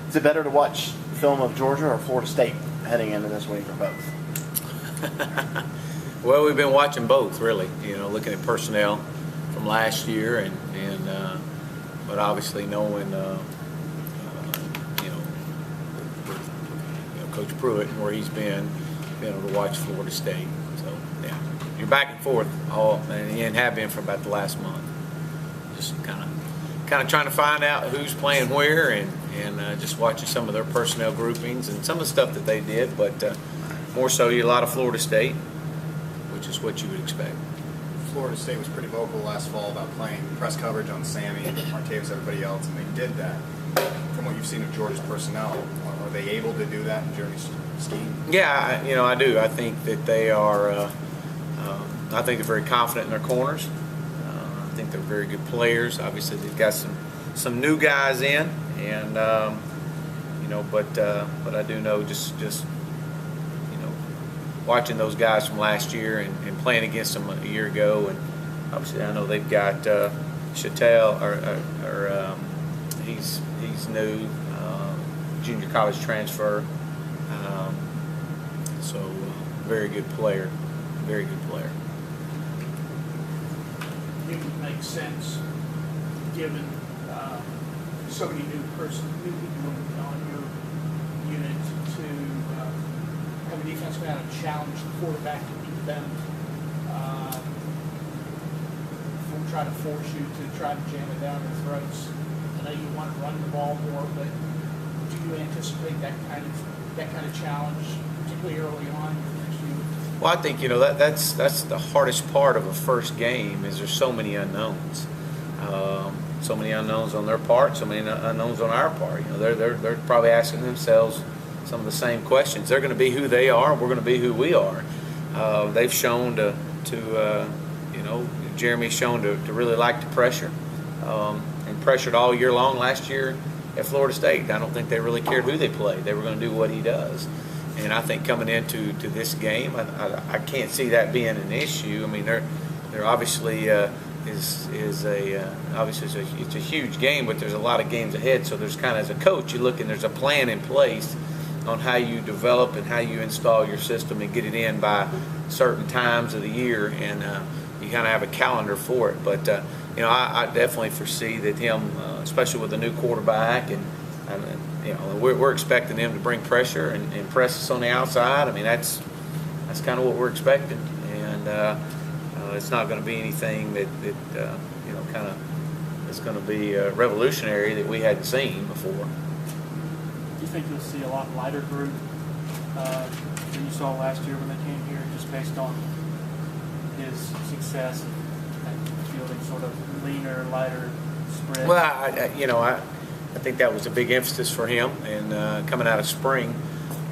Is it better to watch film of Georgia or Florida State heading into this week, or both? Well, we've been watching both, really. Looking at personnel from last year, but obviously knowing, Coach Pruitt and where he's been able to watch Florida State. So yeah, you're back and forth and have been for about the last month. Just kind of trying to find out who's playing where, and just watching some of their personnel groupings and some of the stuff that they did, but more so a lot of Florida State, which is what you would expect. Florida State was pretty vocal last fall about playing press coverage on Sammy, Martavis, everybody else, and they did that. From what you've seen of Georgia's personnel, are they able to do that in Jeremy's scheme? Yeah, I do. I think that they are. I think they're very confident in their corners. I think they're very good players. Obviously, they've got some new guys in, and but I do know just watching those guys from last year and playing against them a year ago, and obviously I know they've got Chattel, he's new, junior college transfer, so very good player, very good player. It would make sense, given so many new people on your unit, to have a defensive guy to challenge the quarterback to beat them, try to force you to try to jam it down their throats. I know you want to run the ball more, but do you anticipate that kind of challenge, particularly early on next year? Well, I think that's the hardest part of a first game is there's so many unknowns, so many unknowns on their part, so many unknowns on our part. They're probably asking themselves some of the same questions. They're going to be who they are. We're going to be who we are. They've shown to Jeremy's shown to really like the pressure, and pressured all year long last year at Florida State. I don't think they really cared who they played. They were going to do what he does. And I think coming into this game, I can't see that being an issue. I mean, they're obviously it's a huge game, but there's a lot of games ahead. So there's kind of, as a coach, you look and there's a plan in place on how you develop and how you install your system and get it in by certain times of the year, and you kind of have a calendar for it. But I definitely foresee that him, especially with a new quarterback, and we're expecting them to bring pressure and press us on the outside. I mean, that's kind of what we're expecting, and it's not going to be anything that kind of is going to be revolutionary that we hadn't seen before. Do you think you'll see a lot lighter group than you saw last year when they came here, just based on his success and fielding sort of leaner, lighter spread? Well, I think that was a big emphasis for him, and coming out of spring,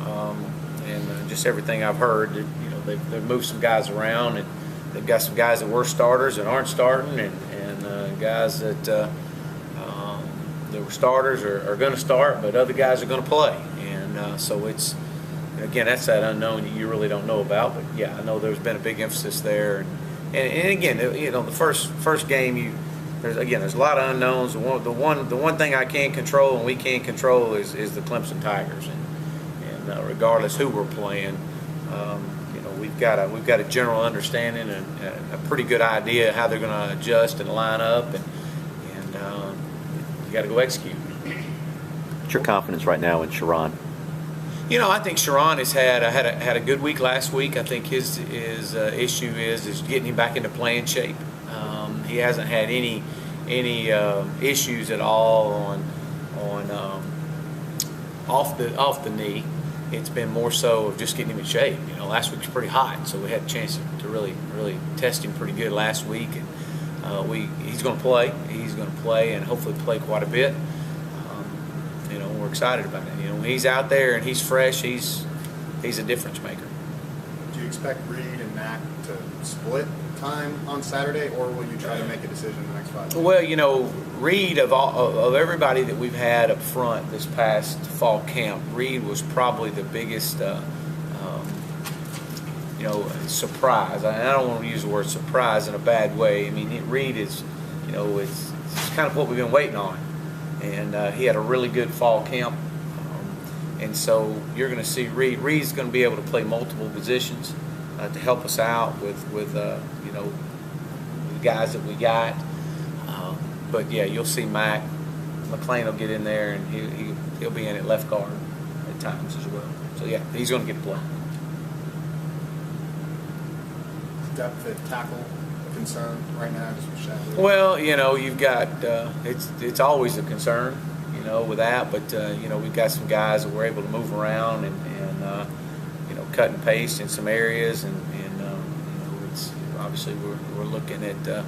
and just everything I've heard, they've moved some guys around, and they've got some guys that were starters and aren't starting, and guys that were starters are going to start, but other guys are going to play, and so it's, again, that's that unknown that you really don't know about. But yeah, I know there's been a big emphasis there, and again, the first game, there's a lot of unknowns. The one thing I can't control and we can't control is the Clemson Tigers, and regardless who we're playing, we've got a general understanding and a pretty good idea how they're going to adjust and line up, and you got to go execute. What's your confidence right now in Sharon? I think Sharon has had a good week last week. I think his issue is getting him back into playing shape. He hasn't had any issues at all on off the knee. It's been more so of just getting him in shape. Last week was pretty hot, so we had a chance to really test him pretty good last week. And he's going to play. He's going to play and hopefully play quite a bit. We're excited about it. When he's out there and he's fresh, he's a difference maker. Do you expect Reed and Mac to split time on Saturday, or will you try to make a decision in the next 5 days? Well, Reed, of everybody that we've had up front this past fall camp, Reed was probably the biggest surprise. I don't want to use the word surprise in a bad way. I mean, Reed is, it's kind of what we've been waiting on. And he had a really good fall camp. And so you're going to see Reed. Reed's going to be able to play multiple positions to help us out with you know, the guys that we got. But yeah, you'll see McLean will get in there, and he'll be in at left guard at times as well. So yeah, he's going to get play. Depth at tackle a concern right now, just with Shapley? Well, you know, you've got it's always a concern, you know, with that. But you know, we've got some guys that we're able to move around and you know, cut and paste in some areas, and you know, it's obviously we're looking at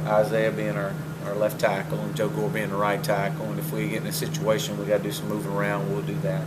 Isaiah being our left tackle and Joe Gore being the right tackle. And if we get in a situation we got to do some moving around, we'll do that.